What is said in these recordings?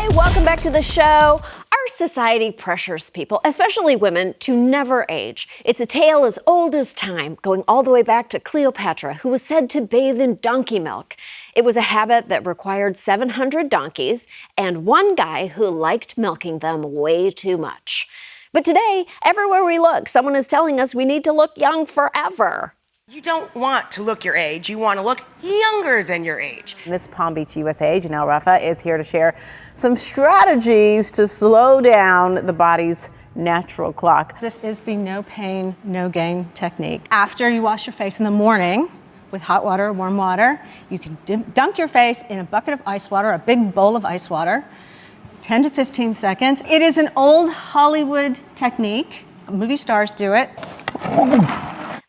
Hi, welcome back to the show. Our society pressures people, especially women, to never age. It's a tale as old as time, going all the way back to Cleopatra, who was said to bathe in donkey milk. It was a habit that required 700 donkeys and one guy who liked milking them way too much. But today, everywhere we look, someone is telling us we need to look young forever. You don't want to look your age, you want to look younger than your age. Miss Palm Beach, USA, Janelle Raffa is here to share some strategies to slow down the body's natural clock. This is the no pain, no gain technique. After you wash your face in the morning with hot water or warm water, you can dunk your face in a bucket of ice water, a big bowl of ice water, 10 to 15 seconds. It is an old Hollywood technique. Movie stars do it.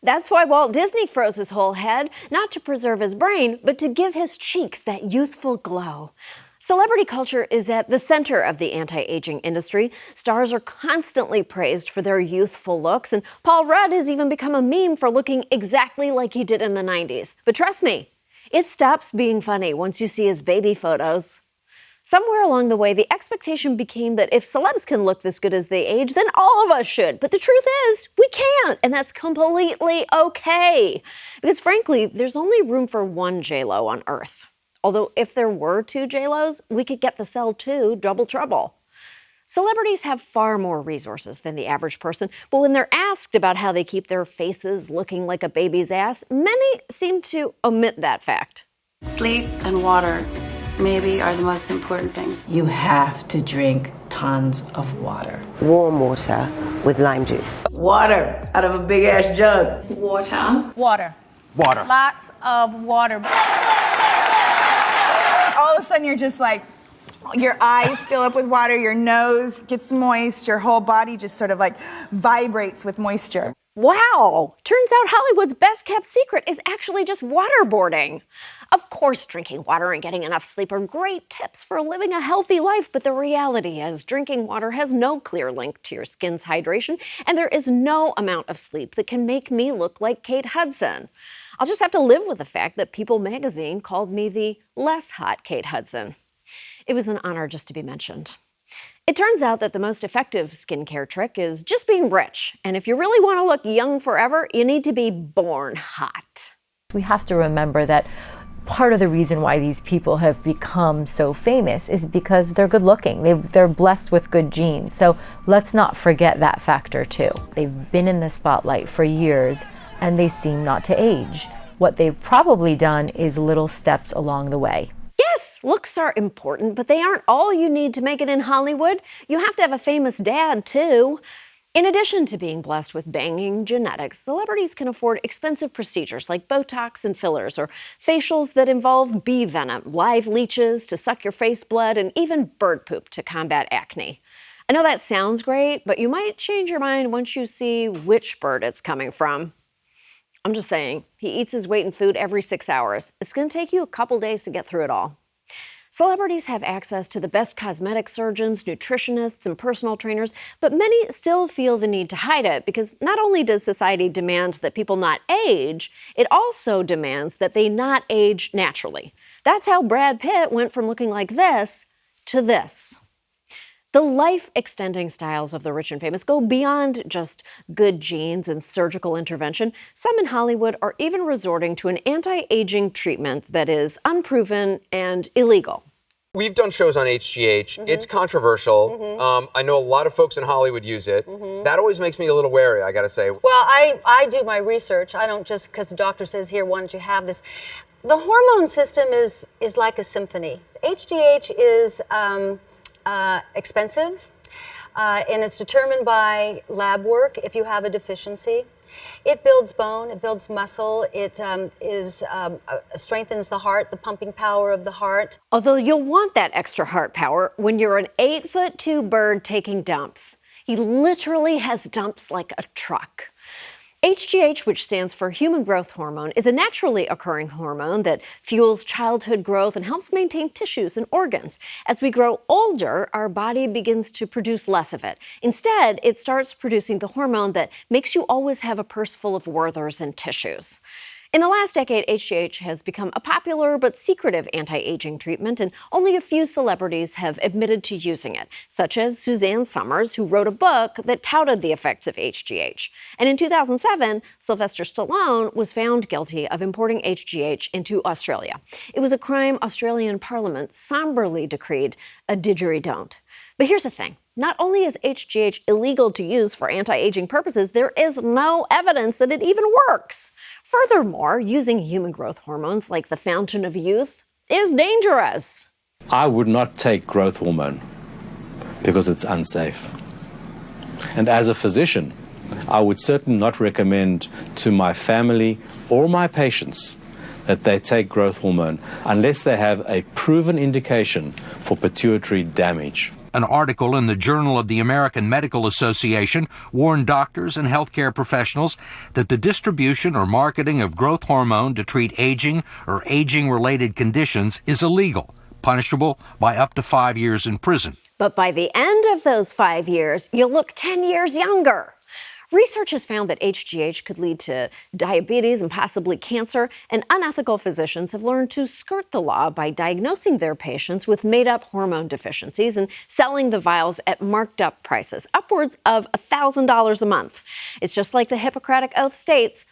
That's why Walt Disney froze his whole head, not to preserve his brain, but to give his cheeks that youthful glow. Celebrity culture is at the center of the anti-aging industry. Stars are constantly praised for their youthful looks, and Paul Rudd has even become a meme for looking exactly like he did in the 90s. But trust me, it stops being funny once you see his baby photos. Somewhere along the way, the expectation became that if celebs can look this good as they age, then all of us should. But the truth is, we can't, and that's completely okay. Because frankly, there's only room for one J-Lo on Earth. Although if there were two J-Los, we could get the cell too, double trouble. Celebrities have far more resources than the average person, but when they're asked about how they keep their faces looking like a baby's ass, many seem to omit that fact. Sleep and water maybe are the most important things. You have to drink tons of water. Warm water with lime juice. Water out of a big ass jug. Water. Water. Water. Lots of water. All of a sudden you're just like, your eyes fill up with water, your nose gets moist, your whole body just sort of like vibrates with moisture. Wow! Turns out Hollywood's best kept secret is actually just waterboarding. Of course, drinking water and getting enough sleep are great tips for living a healthy life, but the reality is drinking water has no clear link to your skin's hydration, and there is no amount of sleep that can make me look like Kate Hudson. I'll just have to live with the fact that People magazine called me the less hot Kate Hudson. It was an honor just to be mentioned. It turns out that the most effective skincare trick is just being rich. And if you really want to look young forever, you need to be born hot. We have to remember that part of the reason why these people have become so famous is because they're good looking. They're blessed with good genes. So let's not forget that factor too. They've been in the spotlight for years and they seem not to age. What they've probably done is little steps along the way. Yes, looks are important, but they aren't all you need to make it in Hollywood. You have to have a famous dad, too. In addition to being blessed with banging genetics, celebrities can afford expensive procedures like Botox and fillers, or facials that involve bee venom, live leeches to suck your face blood, and even bird poop to combat acne. I know that sounds great, but you might change your mind once you see which bird it's coming from. I'm just saying, he eats his weight in food every 6 hours. It's going to take you a couple days to get through it all. Celebrities have access to the best cosmetic surgeons, nutritionists, and personal trainers, but many still feel the need to hide it because not only does society demand that people not age, it also demands that they not age naturally. That's how Brad Pitt went from looking like this to this. The life-extending styles of the rich and famous go beyond just good genes and surgical intervention. Some in Hollywood are even resorting to an anti-aging treatment that is unproven and illegal. We've done shows on HGH. It's controversial. I know a lot of folks in Hollywood use it. That always makes me a little wary, I gotta say. Well, I do my research. I don't just because the doctor says, here, why don't you have this? The hormone system is like a symphony. HGH is expensive, and it's determined by lab work if you have a deficiency. It builds bone, it builds muscle, it strengthens the heart, the pumping power of the heart. Although you'll want that extra heart power when you're an 8'2" bird taking dumps. He literally has dumps like a truck. HGH, which stands for human growth hormone, is a naturally occurring hormone that fuels childhood growth and helps maintain tissues and organs. As we grow older, our body begins to produce less of it. Instead, it starts producing the hormone that makes you always have a purse full of Werthers and tissues. In the last decade, HGH has become a popular but secretive anti-aging treatment, and only a few celebrities have admitted to using it, such as Suzanne Summers, who wrote a book that touted the effects of HGH. And in 2007, Sylvester Stallone was found guilty of importing HGH into Australia. It was a crime Australian Parliament somberly decreed a didgeridoo. But here's the thing. Not only is HGH illegal to use for anti-aging purposes, there is no evidence that it even works. Furthermore, using human growth hormones like the fountain of youth is dangerous. I would not take growth hormone because it's unsafe. And as a physician, I would certainly not recommend to my family or my patients that they take growth hormone unless they have a proven indication for pituitary damage. An article in the Journal of the American Medical Association warned doctors and healthcare professionals that the distribution or marketing of growth hormone to treat aging or aging-related conditions is illegal, punishable by up to 5 years in prison. But by the end of those 5 years, you'll look 10 years younger. Research has found that HGH could lead to diabetes and possibly cancer, and unethical physicians have learned to skirt the law by diagnosing their patients with made-up hormone deficiencies and selling the vials at marked-up prices, upwards of $1,000 a month. It's just like the Hippocratic Oath states,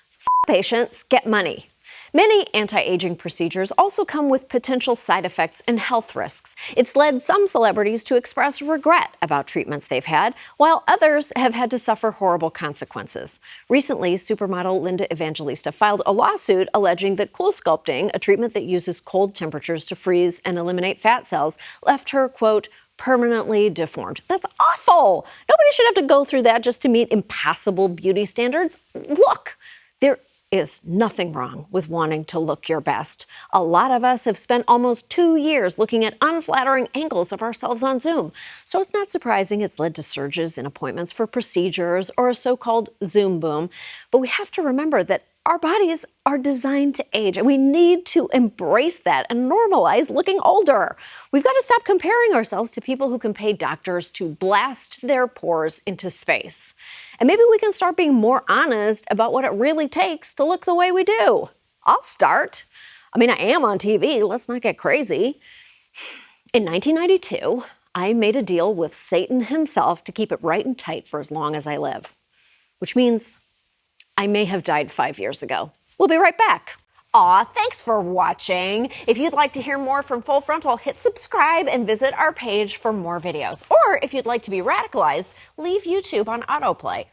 patients get money. Many anti-aging procedures also come with potential side effects and health risks. It's led some celebrities to express regret about treatments they've had, while others have had to suffer horrible consequences. Recently, supermodel Linda Evangelista filed a lawsuit alleging that CoolSculpting, a treatment that uses cold temperatures to freeze and eliminate fat cells, left her, quote, permanently deformed. That's awful. Nobody should have to go through that just to meet impossible beauty standards. Look, there is nothing wrong with wanting to look your best. A lot of us have spent almost 2 years looking at unflattering angles of ourselves on Zoom. So it's not surprising it's led to surges in appointments for procedures or a so-called Zoom boom. But we have to remember that our bodies are designed to age, and we need to embrace that and normalize looking older. We've got to stop comparing ourselves to people who can pay doctors to blast their pores into space. And maybe we can start being more honest about what it really takes to look the way we do. I'll start. I mean, I am on TV. Let's not get crazy. In 1992, I made a deal with Satan himself to keep it right and tight for as long as I live, which means I may have died 5 years ago. We'll be right back. Aw, thanks for watching. If you'd like to hear more from Full Frontal, hit subscribe and visit our page for more videos. Or if you'd like to be radicalized, leave YouTube on autoplay.